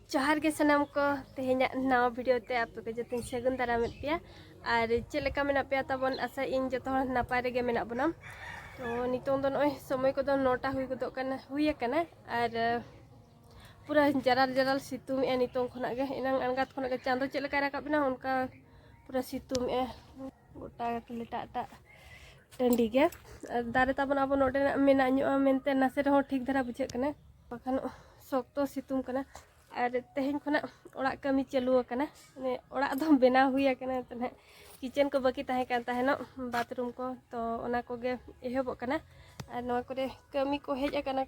जोहार के सनाम को तेहेना नवा वीडियो ते आप को जतिन सगुन दाराम पे और चेलेका मेना पे तबन आशा इन जो नपाय रेगे मेना बना तो नितों दो नय समय को 9टा हुई गदो कना हुई कना और पूरा जराल जराल सितुम ए नितों खना गे इनांग अनगात खना गे चांदो चेलेका राकाब बिना उनका पूरा सितुम ए गोटा लेटा टंडी गे दारे तबन अब नोडे मेना ᱧᱚᱜᱼᱟ मेनते नासे रहो ठीक धरा बुझे कना बखान शक्तो सितुम कना और तेहन खुना ओड़ा कमी चालू कना ने ओड़ा दो बेना हुई कना तने किचन को बाकी तहे कान तहेनो बाथरूम को तो ओना को गे एहबो कना और नवा करे कमी को हेज कना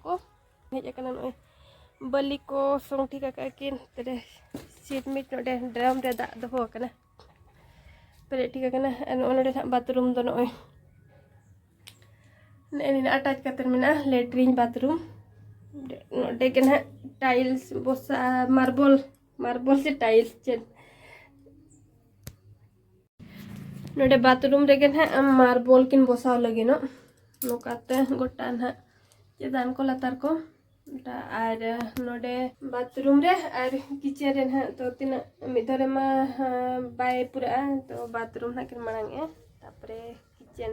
नय बलि को सोंग ठीक किन तेरे सीटमिट नोडे ड्रम रे दा दो कना पेरे ठीक कना नोडे बाथरूम दो नय ने अटैच करते मेना लेट्रिन बाथरूम नोडे के ना टाइल्स बोसा मार्बल से टाइल्स चेन नोडे बाथरूम रे ना मार्बल किन बोसा लगे नो नोकाते गोटा ना चेदान को लतार को और नोडे बाथरूम रे और किचन रे ना तो तीन मिधरे मा बाय पूरा तो बाथरूम ना किन मांग ए तापरे किचन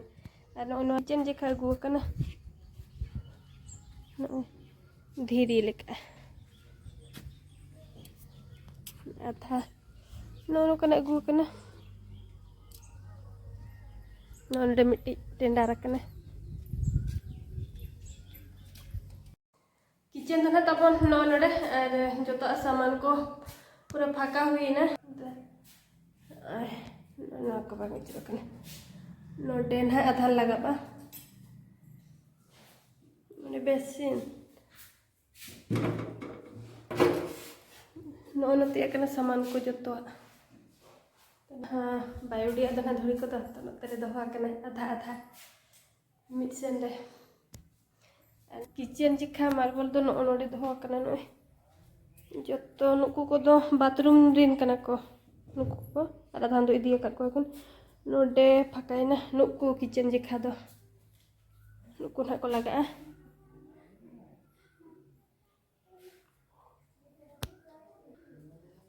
और नो किचन जेखा गु कना धीरे लेका आधा नो कना गु कना नोडे मिट्टी टेंडा रखना किचन तो ना तबन नोडे और जो सामान को पूरा फाका हुई ना नो को बांग रखना नोडे ना आधा लगा बेसिन नोते सामान को जो हाँ बायोडिया दना धुरी को नोते दहा आधा आधा मिडसेन रे किचन चिखा मार्बल दो नोडे दहा नय जो नुकु को दो बाथरूम रिन कना को नुकु को आधा दो इदी को नोडे फाकायना नुकु किचन चिखा दो नुकु ना को लगा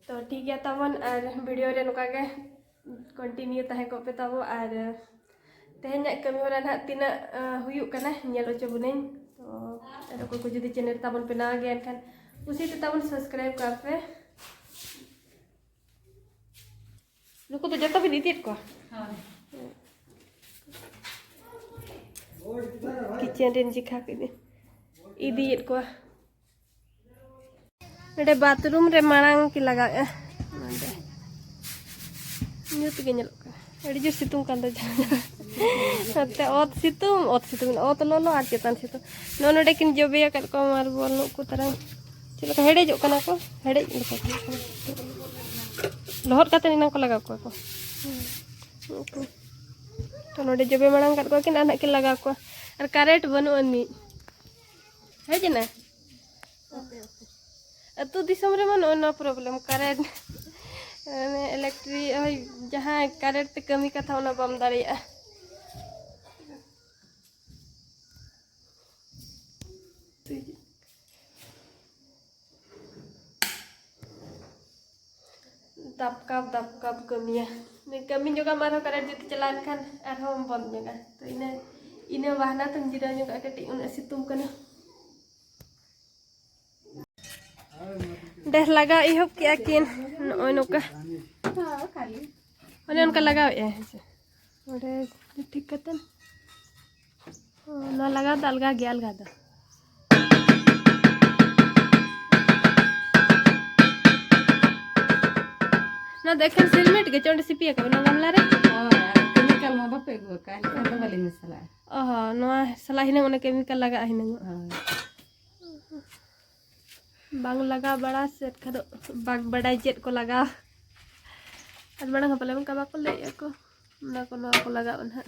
तो ठीक है तबन और वीडियो रे नोका गे कंटिन्यू तहे को पे तबो और तेहेना कमी होरा ना तीना हुयु कना नेल ओचो बुनेन तो को जुदी चैनल तबन पे ना गे एनखान उसी ते तबन सब्सक्राइब कर पे नुको तो जतो भी दीतीत को हां किचन रेन जी खा के इदीत को नोडे बाथरूम रे मांग की लगा नोडे न्यूत के नेल अड़ी जो सितुम कान दो नते ओत सितुम ओत लोलो आर चेतन सितुम नोडे किन जोबे का को मार्बल नुकु तरह चलका हेडे जो कना को हेडे लहर काते इना को लगा को तो नोडे जोबे मांग का किन आना के लगा को और करेंट बनु अनि है जे ना अतु दिसम रे मन नो प्रॉब्लम करेंट इलेक्ट्रिक जहाँ करेंट ते कमी कथा ओना बम दाड़िया दबकाब कमिया कमी जोगा मारो करेंट जुते चलान खान आरहोम बंद जोगा तो इने बहाना तुम जिरा जोगा कटी उन सितुम कना डेह लगा इहब के किन नय नोका हां खाली ओने उनका लगाव ए ओरे ठीक कतन ना लगा दलगा गया दा ना देखन सिलमेट के चोंड सिपिया के ना गमला रे केमिकल मा बापे गो का तो वाली मसाला ओह नो सला हिने ओने केमिकल लगा हिने बांग लगा बड़ा सेट खदो बाग बड़ा जेट को लगा और बड़ा पले उनका बाको ले को ना को लगा उन्हा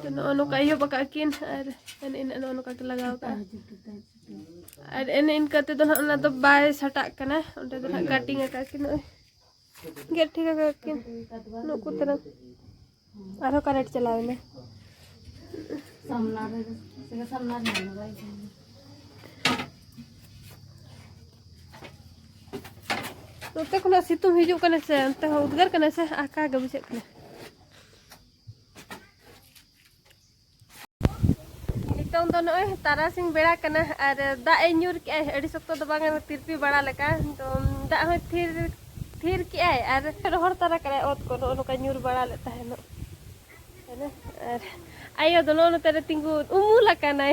तो नो काइयो बका किन और इन नो का लगाव का और इन कते तो ना तो बाय सटा कना ओंटे तो कटिंग का किन गेट ठीक का किन नो को तरह आरो करेक्ट चलावे में सामना रे सामना नहीं भाई तो खुना सितुंग हिजू कने से अंते हो उद्गार कने से आका गे बुझे कने नितों दो नय तारासिंग बेड़ा कना और दा ए न्यूर के अड़ी सख्त दो बांग तिरपी बड़ा लेका तो दा हो थिर के और रोहर तारा करे ओत को नोका न्यूर बड़ा लेता है नो है और आयो दोनों नो तेरे तिंगु उमुला कना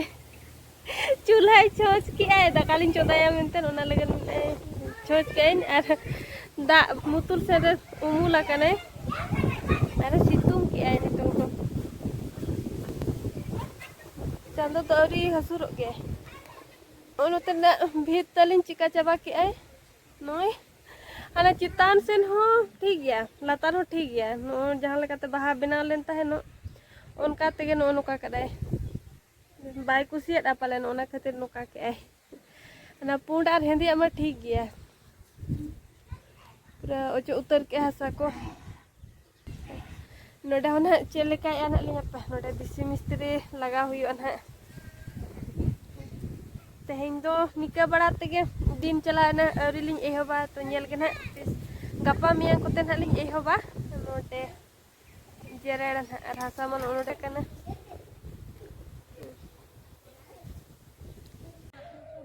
चूल्हा छोच के दाकालिन चोदाया मेनते ओना लगन छोच के और दा मुतुल से उमुला कना और सितुंग के नितों को चांदो दौरी हसुर गे ओनोते ना भीत तलिन चिका चाबा के नय आना चितान सेन हो ठीक गया लातार हो ठीक गया नो जहां लेकाते बाहा बना लेन ताहे नो उनका तेगे नो नुका कदाय बाय कुसिया पालन ओना खातिर नुका के ना पुंड और हेंदिया में ठीक गया पूरा ओचो उतर के हसा को नोडे होना चेलेका याना लिया नोडे दिसी मिस्त्री लगा हुई ना तेहें दो निका बड़ा तेगे दिन चला ना अरिलिंग एहबा तो नेल के ना गपा मिया कोते ना लिंग एहबा नोडे जेरेड़ ना हसा मन नोडे कना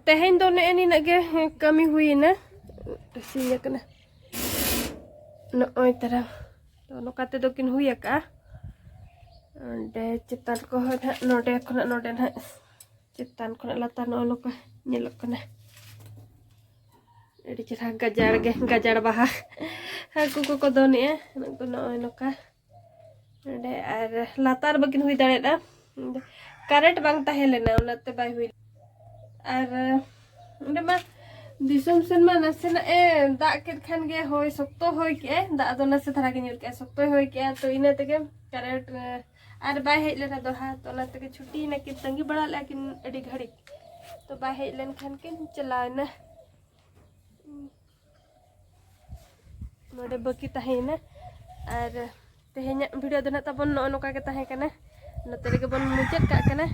तेहें दो ने एनी नगे कमी हुई ना सिया कना नोय तरह तो नोकाते दो किन हुई का नोडे चितान को नोडे खना नोडे ना चितान खना लाता नो नोका नेलक कना एडी चरा गजाड़ बाहा हाकु को दोने नको नोय नोका नोडे और लातार बकिन हुई दाड़ेदा करेंट बांग ताहे लेना उनाते बाय हुई और उंडे मा दिसम सेन मा नसे ना दा के खान गे होय सख्तो होय के दा दो नसे धरा के न्यूर के सख्तो होय के तो इने तेगे करेंट और बाय हेज लेना दोहा तो ना तेगे छुट्टी ना कि तंगी बड़ा लेकिन एडी घड़ी तो बाय हेज लेन खान के चला ना नोडे बकी ताहे ना और तेहें वीडियो दो ना तबन नो नोका के ताहे कना नते रेगे बन मुचेद का कना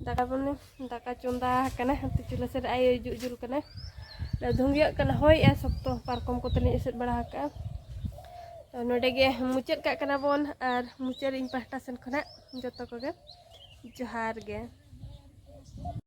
दाका बन दाका चुंदा कना हंते चुला से आयो जुजुल कना धुंगिया कना होय ए सख्तो पारकम को तली एसेद बड़ा का तो नोडे गे मुचेद का कना बन और मुचेद इन पास्टा सेन खना जतो को गे जोहार गे।